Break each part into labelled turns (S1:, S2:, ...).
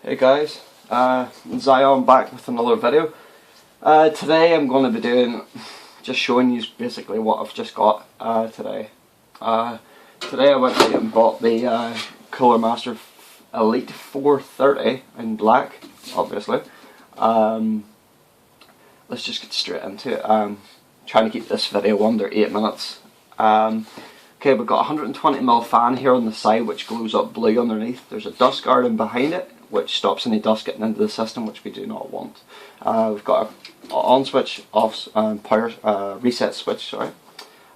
S1: Hey guys, Zion back with another video. Today I'm going to be just showing you basically what I've just got today. Today I went out and bought the Cooler Master Elite 430 in black, obviously. Let's just get straight into it. Trying to keep this video under 8 minutes. Okay, we've got a 120mm fan here on the side which glows up blue underneath. There's a dust guard in behind it which stops any dust getting into the system, which we do not want. We've got an on switch, off, power reset switch, sorry.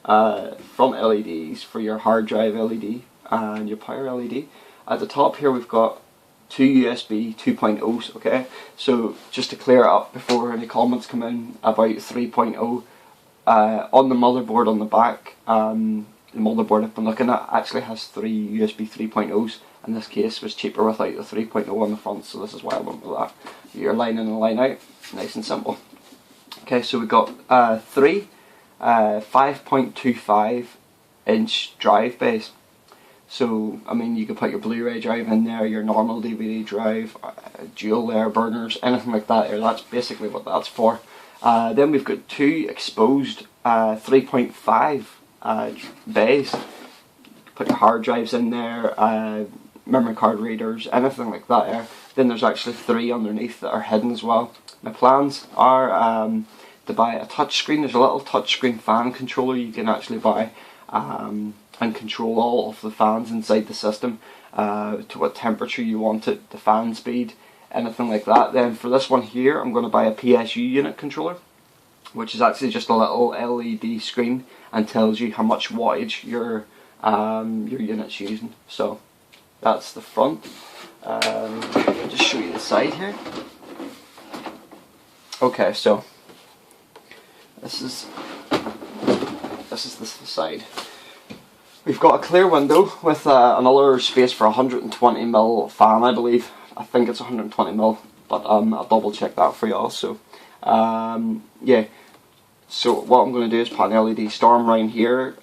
S1: Front LEDs for your hard drive LED and your power LED. At the top here we've got two USB 2.0s, okay? So just to clear it up before any comments come in about 3.0, on the motherboard on the back, the motherboard I've been looking at actually has three USB 3.0s. In this case was cheaper without the 3.0 on the front, so this is why I went with that. Your line in and line out, nice and simple. Okay, so we've got three 5.25 inch drive bays. So, I mean, you could put your Blu-ray drive in there, your normal DVD drive, dual layer burners, anything like that there. That's basically what that's for. Then we've got two exposed 3.5 bays. Put your hard drives in there, memory card readers, anything like that there. Then there's actually three underneath that are hidden as well. My plans are to buy a touchscreen. There's a little touchscreen fan controller you can actually buy and control all of the fans inside the system to what temperature you want it, the fan speed, anything like that. Then for this one here I'm going to buy a PSU unit controller, which is actually just a little LED screen and tells you how much wattage your unit's using. So that's the front. I'll just show you the side here. Okay, so this is the side. We've got a clear window with another space for a 120mm fan, I believe. I think it's 120mm, but I'll double check that for y'all. So yeah. So what I'm going to do is put an LED storm around here,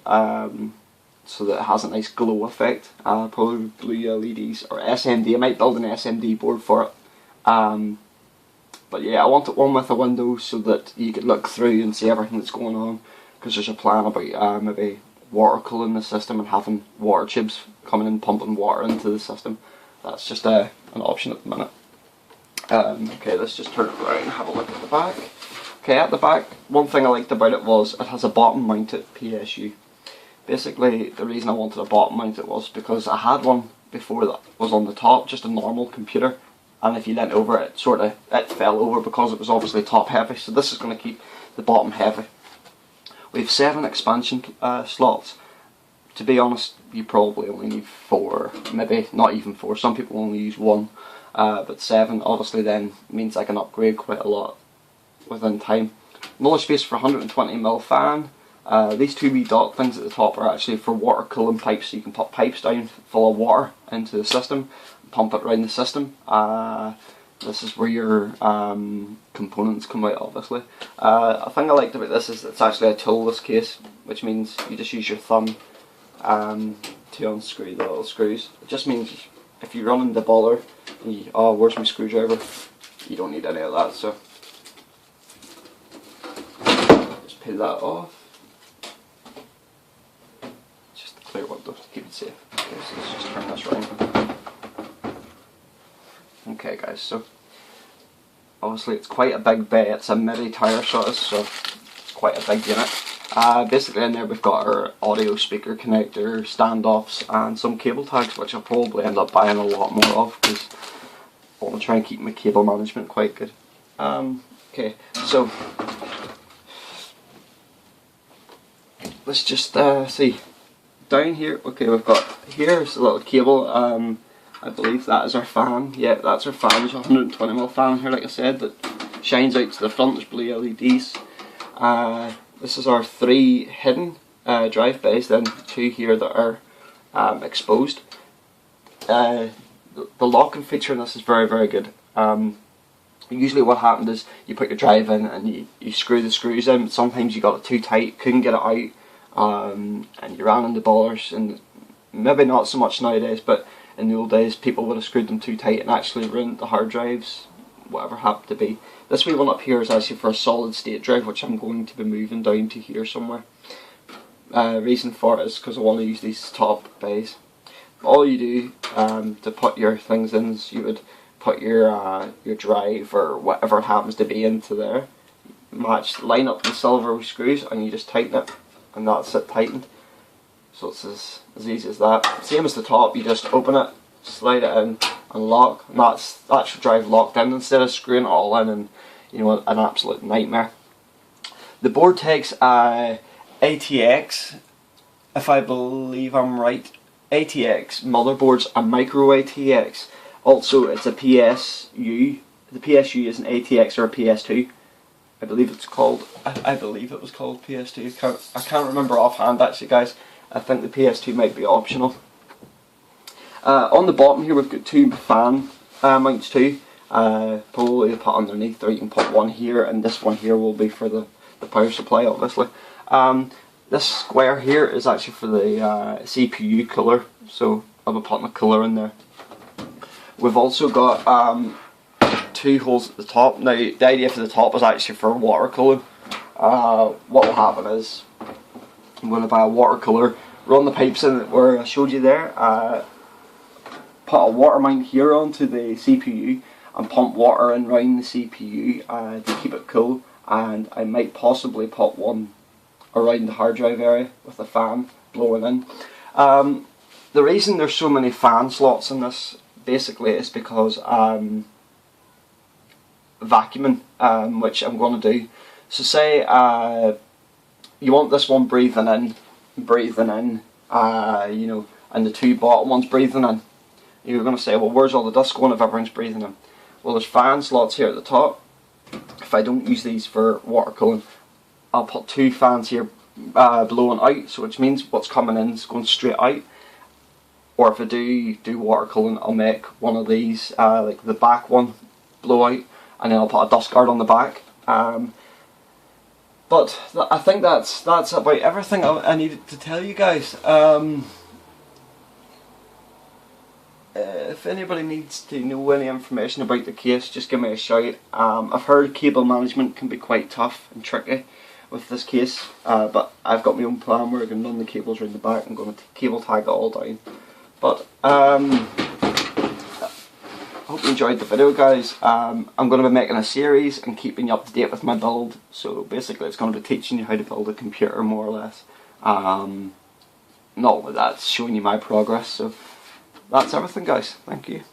S1: so that it has a nice glow effect. Probably blue LEDs or SMD. I might build an SMD board for it. But yeah, I want it one with a window so that you could look through and see everything that's going on. Because there's a plan about maybe water cooling the system and having water tubes coming in, pumping water into the system. That's just an option at the minute. Okay, let's just turn it around and have a look at the back. Okay, at the back, one thing I liked about it was it has a bottom mounted PSU. Basically, the reason I wanted a bottom mounted was because I had one before that was on the top, just a normal computer, and if you leant over it, it fell over because it was obviously top heavy, so this is going to keep the bottom heavy. We have 7 expansion slots. To be honest, you probably only need 4, maybe not even 4, some people only use 1, but 7 obviously then means I can upgrade quite a lot within time. Another space for 120mm fan. These two wee dot things at the top are actually for water cooling pipes, so you can put pipes down full of water into the system, pump it around the system. This is where your components come out, obviously. A thing I liked about this is it's actually a toolless case, which means you just use your thumb to unscrew the little screws. It just means if you're running the boiler and you, oh, where's my screwdriver? You don't need any of that, so just peel that off. Just a clear window to keep it safe. Okay, so let's just turn this around. Okay guys, so obviously it's quite a big bay. It's a MIDI tower so it's quite a big unit. Basically in there we've got our audio speaker connector, standoffs and some cable tags, which I'll probably end up buying a lot more of because I want to try and keep my cable management quite good. Okay, so let's just see. Down here, okay, we've got, here's a little cable, I believe that is our fan. Yeah, that's our fan. There's a 120mm fan here, like I said, that shines out to the front. There's blue LEDs. This is our 3 hidden drive bays, then 2 here that are exposed. The locking feature in this is very, very good. Usually what happened is you put your drive in and you screw the screws in. Sometimes you got it too tight, couldn't get it out, and you ran into bollers, and maybe not so much nowadays, but in the old days people would have screwed them too tight and actually ruined the hard drives, whatever happened to be. This wee one up here is actually for a solid state drive, which I'm going to be moving down to here somewhere. Reason for it is because I want to use these top bays. All you do to put your things in is you would put your drive or whatever it happens to be into there, line up the silver with screws, and you just tighten it, and that's it tightened. So it's as easy as that. Same as the top, you just open it, slide it in, and lock, and that's the actual drive locked in instead of screwing it all in, and you know, an absolute nightmare. The board takes ATX, if I believe I'm right, ATX motherboards and micro ATX. Also, it's a PSU. The PSU is an ATX or a PS2. I believe it's called. I believe it was called PS2. I can't remember offhand actually, guys. I think the PS2 might be optional. On the bottom here, we've got two fan mounts too. Probably put underneath there. You can put one here, and this one here will be for the power supply, obviously. This square here is actually for the CPU cooler, so I'll be putting a cooler in there. We've also got two holes at the top. Now the idea for the top is actually for water cooling. What will happen is I'm going to buy a water cooler, run the pipes in where I showed you there, put a water mount here onto the CPU and pump water in around the CPU to keep it cool, and I might possibly put one around the hard drive area with a fan blowing in. The reason there's so many fan slots in this basically is because vacuuming, which I'm going to do. So say you want this one breathing in, you know, and the two bottom ones breathing in. You're going to say, well, where's all the dust going if everyone's breathing in? Well, there's fan slots here at the top. If I don't use these for water cooling, I'll put two fans here blowing out, so which means what's coming in is going straight out. Or if I do water cooling, I'll make one of these, like the back one, blow out, and then I'll put a dust guard on the back. But I think that's about everything I needed to tell you guys. If anybody needs to know any information about the case, just give me a shout. I've heard cable management can be quite tough and tricky with this case, but I've got my own plan where I can run the cables around the back. I'm going to cable tag it all down. But I hope you enjoyed the video, guys. I'm going to be making a series and keeping you up to date with my build. So basically it's going to be teaching you how to build a computer, more or less. Not only that, it's showing you my progress. So that's everything, guys. Thank you.